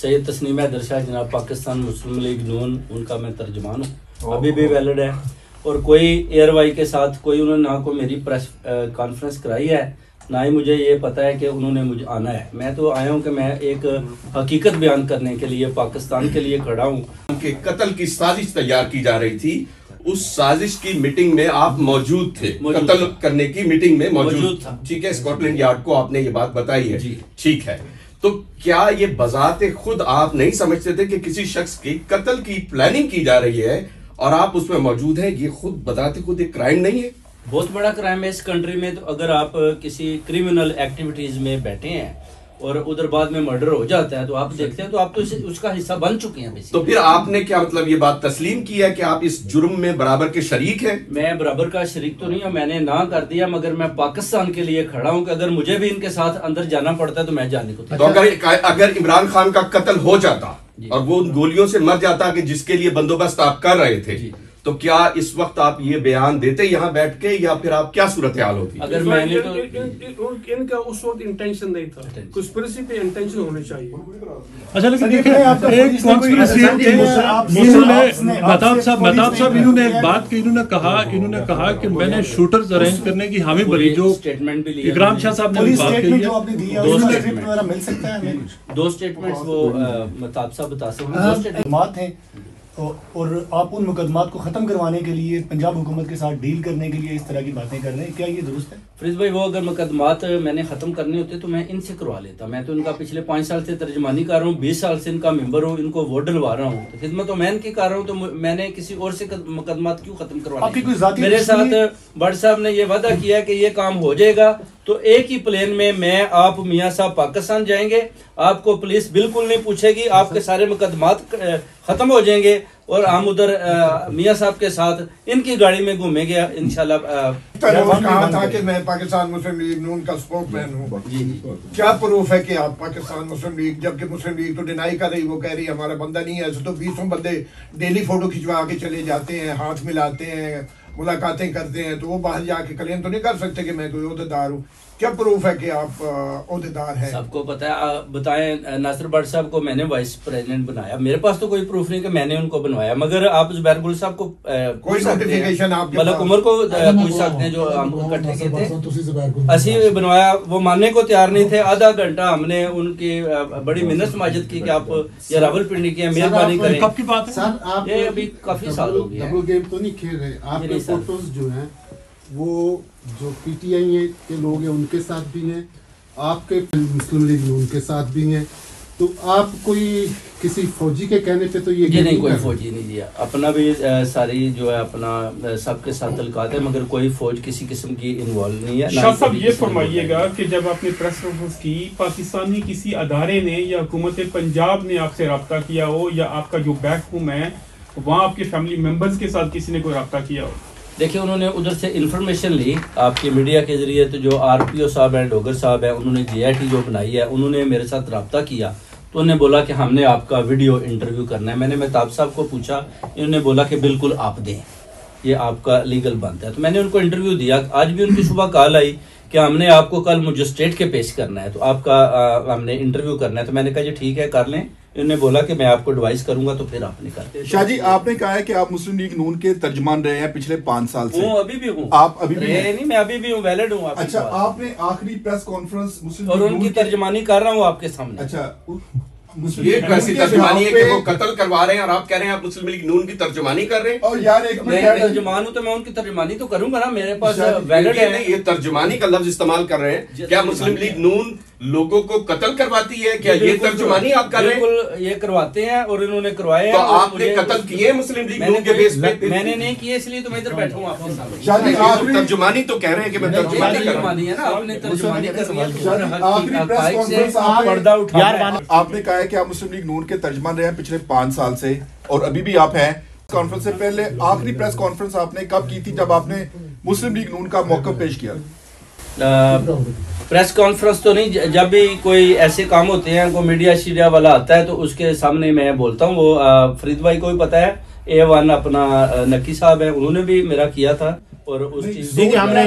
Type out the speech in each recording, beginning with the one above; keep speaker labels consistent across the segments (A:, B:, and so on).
A: सैयद तस्नीम हैदर शाह जनाब पाकिस्तान मुस्लिम लीग नून, उनका मैं तर्जमान हूँ, अभी भी वैलिड है। और कोई एयरवाई के साथ कोई उन्होंने ना कोई मेरी प्रेस कॉन्फ्रेंस कराई है, ना ही मुझे ये पता है कि उन्होंने मुझे आना है। मैं तो आया हूँ कि मैं एक हकीकत बयान करने के लिए पाकिस्तान के लिए खड़ा हूँ।
B: उनके कत्ल की साजिश तैयार की जा रही थी, उस साजिश की मीटिंग में आप मौजूद थे, कत्ल करने की मीटिंग में मौजूद था, ठीक है। स्कॉटलैंड यार्ड को आपने ये बात बताई है, ठीक है। तो क्या ये बजाते खुद आप नहीं समझते थे कि किसी शख्स की कत्ल की प्लानिंग की जा रही है और आप उसमें मौजूद हैं? ये खुद बताते खुद एक क्राइम नहीं है?
A: बहुत बड़ा क्राइम है इस कंट्री में। तो अगर आप किसी क्रिमिनल एक्टिविटीज में बैठे हैं और उधर बाद में मर्डर हो जाता है तो आप देखते हैं तो आप तो उसका हिस्सा बन चुके हैं।
B: तो फिर आपने क्या मतलब ये बात तस्लीम की है कि आप इस जुर्म में बराबर के शरीक हैं?
A: मैं बराबर का शरीक तो नहीं हूँ, मैंने ना कर दिया, मगर मैं पाकिस्तान के लिए खड़ा हूँ कि अगर मुझे भी इनके साथ अंदर जाना पड़ता है तो मैं जाने को।
B: तो अगर इमरान खान का कत्ल हो जाता और वो उन गोलियों से मर जाता कि जिसके लिए बंदोबस्त आप कर रहे थे, तो क्या इस वक्त आप ये बयान देते यहाँ बैठ के, या फिर आप क्या सूरत हाल होती?
A: अगर मैंने
C: तो इनका उस वक्त इंटेंशन नहीं था, कॉन्स्पिरेसी पे इंटेंशन होने चाहिए।
D: अच्छा, लेकिन देखिए एक कॉन्स्पिरेसी महताब साहब इन्होंने एक बात की, इन्होंने कहा कि मैंने शूटर्स अरेंज करने की हामी भरी, जो
A: स्टेटमेंट भी लिया
D: इकराम शाह साहब ने बात कही
A: है। दो स्टेटमेंट्स वो महताब साहब बता सकते हैं।
E: और आप उन मुकदमात को ख़त्म करवाने के लिए पंजाब हुकूमत के साथ डील करने के लिए इस तरह की बातें कर रहे हैं, क्या ये दुरुस्त है?
A: फरीद भाई, वो अगर मुकदमात मैंने ख़त्म करने होते तो मैं इनसे करवा लेता। मैं तो इनका पिछले 5 साल से तर्जमानी कर रहा हूँ, 20 साल से इनका मेंबर हूँ, इनको वोट डलवा रहा हूँ, तो खिदमत तो मैं इनकी कर रहा हूँ, तो मैंने किसी और से मुकदमात क्यों ख़त्म करवा? मेरे साथ बट साहब ने ये वादा किया कि ये काम हो जाएगा, तो एक ही प्लेन में मैं आप मियाँ साहब पाकिस्तान जाएंगे, आपको पुलिस बिल्कुल नहीं पूछेगी, आपके सारे मुकदमात खत्म हो जाएंगे और हम उधर मियाँ साहब के साथ इनकी गाड़ी में घूमेंगे इंशाल्लाह।
F: कहा था कि मैं पाकिस्तान मुस्लिम लीग नून का स्पोर्टमैन हूँ, क्या प्रूफ है कि आप पाकिस्तान मुस्लिम लीग, जबकि मुस्लिम लीग तो डिनाई कर रही, वो कह रही हमारा बंदा नहीं है। ऐसे तो 20 बंदे डेली फोटो खिंचवा के चले जाते हैं, हाथ मिलाते हैं, मुलाकातें करते हैं, तो वो बाहर जाके क्लेम तो नहीं कर सकते कि मैं कोई ओहदेदार हूँ। क्या प्रूफ है कि आप ओहदेदार हैं?
A: सबको पता है। बताएं नासिर भट्ट साहब को मैंने वाइस प्रेसिडेंट बनाया, मेरे पास तो कोई प्रूफ नहीं कि मैंने उनको बनवाया, मगर आप जुबैर गुल साहब को
F: कोई नोटिफिकेशन आप
A: मलक उमर को पूछ सकते हैं, जो हम इकट्ठे किए थे। असी बनवाया, वो मानने को तैयार नहीं थे। आधा घंटा हमने उनकी बड़ी मिन्नत माजिद की कि आप ये रावलपिंडी की मेहरबानी करें।
D: कब की बात है?
A: ये अभी काफी साल हो गए।
G: डबल गेम तो नहीं खेल रहे? आपके फोटोज जो हैं वो जो पीटीआई के लोग हैं उनके साथ भी हैं, आपके मुस्लिम लीग उनके साथ भी हैं, तो आप कोई किसी फौजी के कहने पे तो ये
A: नहीं, कोई फौजी नहीं दिया। अपना भी सारी जो है अपना सबके साथ तल्कात है, मगर कोई फौज किसी किस्म की इन्वॉल्व नहीं है।
C: शाह साहब ये फरमाइएगा कि जब आपने प्रेस कॉन्फ्रेंस की, पाकिस्तानी किसी अदारे ने या हुकूमत पंजाब ने आपसे रब्ता किया हो, या आपका जो बैक होम है वहाँ आपके फैमिली मेम्बर्स के साथ किसी ने कोई रब्ता किया हो?
A: देखिए, उन्होंने उधर से इंफॉर्मेशन ली आपके मीडिया के जरिए, तो जो आरपीओ साहब हैं, डोगर साहब हैं, उन्होंने जीआईटी जो बनाई है, उन्होंने मेरे साथ रब्ता किया, तो उन्होंने बोला कि हमने आपका वीडियो इंटरव्यू करना है। मैंने महताब साहब को पूछा, इन्होंने बोला कि बिल्कुल आप दें, ये आपका लीगल बनता है। तो मैंने उनको इंटरव्यू दिया। आज भी उनकी सुबह कॉल आई कि हमने आपको कल मजिस्ट्रेट के पेश करना है, तो आपका हमने इंटरव्यू करना है। तो मैंने कहा जी ठीक है, कर लें। इन्होंने बोला कि मैं आपको एडवाइस करूंगा, तो फिर आपने कर।
H: शाह जी, आपने कहा है कि आप मुस्लिम लीग नून के तर्जमान रहे हैं पिछले 5 साल से।
A: अभी भी हूँ।
H: आप अभी भी
A: नहीं, मैं अभी भी हूँ, वैलिड हूँ।
H: अच्छा, आपने आखिरी प्रेस कॉन्फ्रेंस मुस्लिम
A: और उनकी तर्जमानी कर रहा हूँ आपके सामने।
H: अच्छा,
B: ये कैसी तर्जुमानी है कि वो कत्ल करवा रहे हैं और आप कह रहे हैं आप मुस्लिम लीग नून की तर्जुमानी कर रहे हैं?
H: और यार एक
A: मैं तर्जुमान हूं तो मैं उनकी तर्जुमानी तो करूंगा ना, मेरे पास वैलिड है।
B: ये तर्जुमानी का लफ्ज इस्तेमाल कर रहे हैं, क्या मुस्लिम लीग नून लोगों को कत्ल करवाती है? क्या ये तर्जुमानी आप कर रहे हैं?
A: बिल्कुल, ये करवाते हैं और इन्होंने करवाया।
B: तो आपने कत्ल किए मुस्लिम लीग नून के बेस पे?
A: मैंने नहीं किए, इसलिए तो मैं इधर बैठा हूँ आपके सामने।
B: तर्जुमानी तो कह रहे हैं कि मैं तर्जुमानी कर रहा हूं।
A: है ना, आपने तर्जुमानी करनी है।
H: आपने कहा है कि आप मुस्लिम लीग नून के तर्जमान रहे हैं पिछले 5 साल से, और अभी भी आप हैं। कॉन्फ्रेंस से पहले आखिरी प्रेस कॉन्फ्रेंस आपने कब की थी, जब आपने मुस्लिम लीग नून का मौक़िफ़ पेश किया?
A: प्रेस कॉन्फ्रेंस तो नहीं, जब भी कोई ऐसे काम होते हैं, कोई मीडिया वाला आता है तो उसके सामने मैं बोलता हूँ। वो फरीद भाई को भी पता है, A1 अपना नकी साहब है, उन्होंने भी मेरा किया था। और उस चीज
D: हमने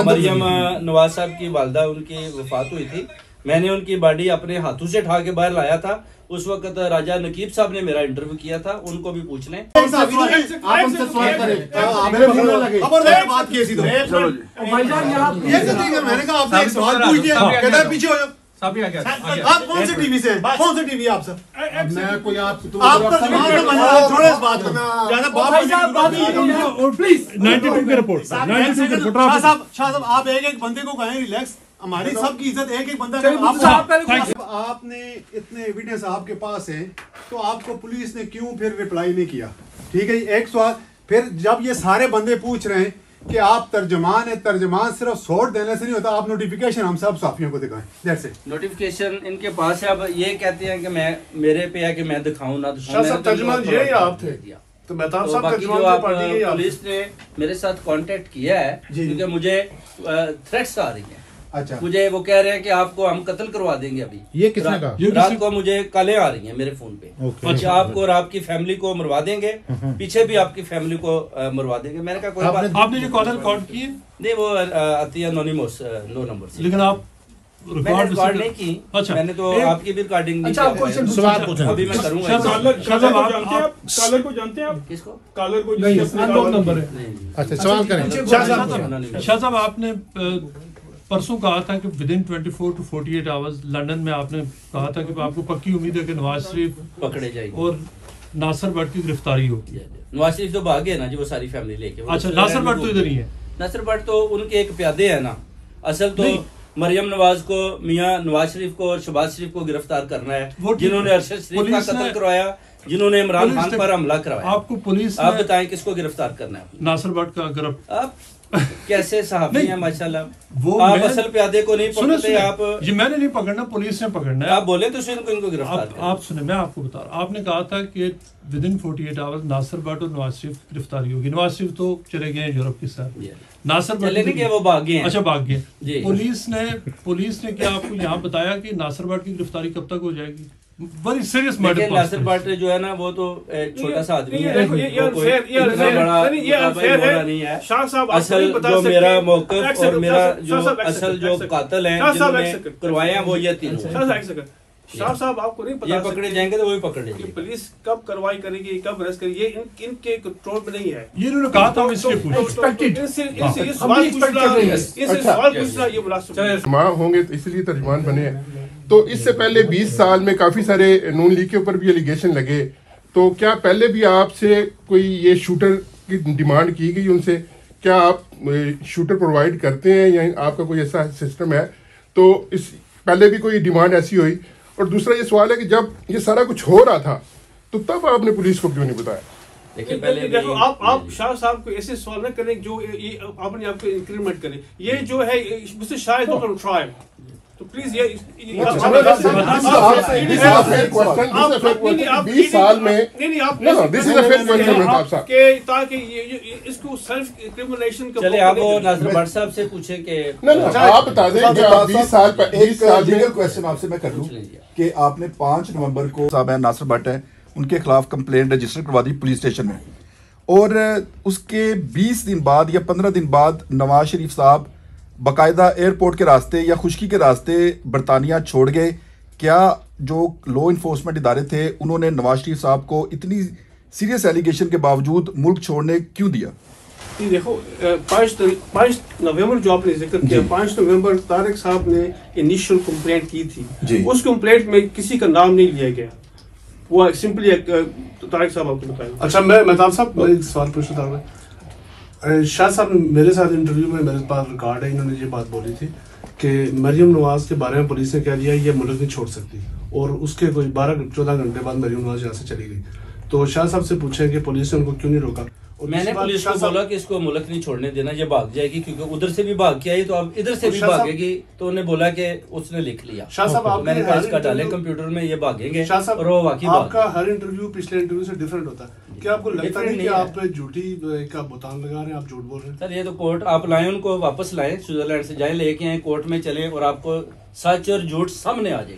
A: मरियम नवाज साहब की वालदा उनकी वफात हुई थी, मैंने उनकी बॉडी अपने हाथों से उठा के बाहर लाया था। उस वक्त राजा नकीब साहब ने मेरा इंटरव्यू किया था, उनको भी पूछ लें।
E: आप कौन से टीवी से, कौन से टीवी आप सर?
G: मैं कोई आप
E: प्लीज
D: 92 की रिपोर्ट, 92 की रिपोर्ट।
E: शाह साहब आप एक बंदे को कहें रिलैक्स, हमारी सबकी इज्जत एक बंदा। आपने इतने एविडेंस आपके पास है तो आपको पुलिस ने क्यों फिर रिप्लाई नहीं किया? ठीक है, एक सवाल। फिर जब ये सारे बंदे पूछ रहे हैं कि आप तर्जमान है, तर्जमान सिर्फ शॉर्ट देने से नहीं होता, आप नोटिफिकेशन हम सब साफियों को दिखाएं। That's it.
A: नोटिफिकेशन इनके पास है। अब ये कहते हैं कि मैं मेरे पे है कि मैं दिखाऊं ना दिखाऊं।
I: तर्जमान ये ही आप थे तो मेहताब साहब तर्जमान पार्टी के
A: पुलिस ने मेरे साथ कांटेक्ट किया है क्योंकि मुझे थ्रेट्स आ रही हैं।
E: अच्छा,
A: मुझे वो कह रहे हैं कि आपको हम कत्ल करवा देंगे अभी।
G: ये किसने कहा?
A: रात को मुझे कॉलें आ रही हैं मेरे फोन पे कि आपको और आपकी फैमिली को मरवा देंगे, पीछे भी आपकी फैमिली को मरवा देंगे। मैंने कहा कोई बात
D: आपने जो कॉलर रिकॉर्ड किए
A: नहीं, वो आती है अनोनिमस नो नंबर से,
D: लेकिन आप
A: रिकॉर्ड नहीं की।
D: अच्छा,
A: मैंने तो आपकी भी रिकॉर्डिंग नहीं की।
G: सवाल पूछें।
A: अभी मैं करूंगा।
C: कॉलर को जानते हैं आप?
A: किसको?
C: कॉलर को
D: नंबर है।
G: अच्छा, सवाल करें।
D: शाह साहब, आपने परसों कहा था कि with in 24 to 48 hours London में आपने कहा था कि आपको पक्की उम्मीद है कि नवाज शरीफ
A: पकड़े जाएंगे
D: और नासिर भट्ट की गिरफ्तारी होगी।
A: नवाज शरीफ तो भागे ना जी, वो सारी फैमिली लेके।
D: अच्छा, नासिर भट्ट तो इधर ही है।
A: नासिर भट्ट तो उनके एक प्यादे है ना। असल तो मरियम नवाज को, मियां नवाज शरीफ को और शहबाज शरीफ को गिरफ्तार करना है, जिन्होंने अरशद शरीफ का कत्ल करवाया, जिन्होंने इमरान खान पर हमला करवाया।
D: आपको पुलिस,
A: आप बताएं किसको गिरफ्तार करना है?
D: नासिर भट्ट का। अगर
A: आप कैसे साहबी हैं माशाल्लाह,
D: वो
A: आप असल प्यादे को नहीं पकड़ते। आप
D: ये मैंने नहीं पकड़ना, पुलिस ने पकड़ना है।
A: आप बोले तो इनको गिरफ्तार करें।
D: आप सुने, मैं आपको बता रहा हूँ। आपने कहा था कि within 48 hours Nasir Bhatt और नवाज शरीफ की गिरफ्तारी होगी। नवाज शरीफ तो चले गए हैं यूरोप के साथ, नासिर भट्ट
A: वो भाग गए हैं।
D: अच्छा, भाग गए। पुलिस ने क्या आपको यहाँ बताया कि नासिर भट्ट की गिरफ्तारी कब तक हो जाएगी? बड़ी सीरियस मैटर।
A: नासिर भट्ट जो है ना, वो तो छोटा सा आदमी है,
C: शाह साहब।
A: असल जो मेरा मौक़िफ़ और मेरा जो असल जो कातिल है जिन्होंने करवाए हैं वो ये तीनों।
C: शाह साहब, आपको नहीं पता
A: ये पकड़े जाएंगे तो वो भी पकड़ लेंगे।
C: पुलिस कब कार्रवाई करेगी, कब अरेस्ट करेगी, ये इनके कंट्रोल में नहीं है।
D: ये इन्होंने कहा था,
H: माँ होंगे तो इसलिए तर्जमान बने हैं। तो इससे पहले 20 साल में काफी सारे नून लीग के ऊपर भी एलिगेशन लगे, तो क्या पहले भी आपसे कोई ये शूटर की डिमांड की गई उनसे? क्या आप शूटर प्रोवाइड करते हैं या आपका कोई ऐसा सिस्टम है? तो इस पहले भी कोई डिमांड ऐसी हुई? और दूसरा ये सवाल है कि जब ये सारा कुछ हो रहा था तो तब आपने पुलिस को क्यों नहीं बताया?
C: देखो, आप शाह साहब को ऐसे सवाल न करें जो ये अपने आप को इंक्रीमेंट करें। ये जो है मुझसे शायद ट्रायल, तो प्लीज ये
H: 20 साल में
C: ताकि इसको सेल्फ क्रिमिनेशन का।
A: चले आप नासिर भट्ट साहब से पूछे कि
H: आप बता दें कि 20 साल पर एक
J: लीगल क्वेश्चन आपसे मैं कर लूं कि आपने 5 नवंबर को साहब है नासिर भट्ट है, उनके खिलाफ कंप्लेंट रजिस्टर करवा दी पुलिस स्टेशन में, और उसके 20 दिन बाद या 15 दिन बाद नवाज शरीफ साहब बाकायदा एयरपोर्ट के रास्ते या खुशकी के रास्ते बरतानिया छोड़ गए। क्या जो लॉ इन्फोर्समेंट इदारे थे उन्होंने नवाज शरीफ साहब को इतनी सीरियस एलिगेशन के बावजूद मुल्क छोड़ने क्यों दिया?
C: देखो, 5 नवंबर जो आपने जिक्र किया, 5 नवंबर तारिक साहब ने इनिशियल कंप्लेंट की थी। उस कंप्लेंट में किसी का नाम नहीं लिया गया, वो सिंपली तारिक साहब आपको बताया।
I: अच्छा, मैं मेहताब साहब, मैं एक सवाल पूछना था। शाह साहब ने मेरे साथ इंटरव्यू में, मेरे पास रिकॉर्ड है, इन्होंने ये बात बोली थी कि मरियम नवाज के बारे में पुलिस ने कह दिया ये मुल्क नहीं छोड़ सकती, और उसके कोई 12-14 घंटे बाद मरियम नवाज यहाँ से चली गई। तो शाह साहब से पूछे कि पुलिस ने उनको क्यों नहीं रोका?
A: मैंने पुलिस को बोला कि इसको मुल्क नहीं छोड़ने देना, ये भाग जाएगी, क्योंकि उधर से भी भाग के आई तो अब इधर से भी भागेगी। तो उन्हें बोला कि उसने लिख लिया।
C: शाह साहब,
A: मैंने कहा इसका डाले कंप्यूटर में, ये भागेंगे।
C: शाह साहब,
A: और वो वाकई
C: आपका हर इंटरव्यू पिछले इंटरव्यू से डिफरेंट होता है। क्या आपको लगता नहीं कि आप झूठी का बोतान लगा रहे हैं, आप झूठ बोल रहे हैं?
A: सर, ये तो कोर्ट आप लाएं, उनको वापस लाएं, स्विट्जरलैंड से जाएं, लेके आए, कोर्ट में चले और आपको सच और झूठ सामने आ जाए।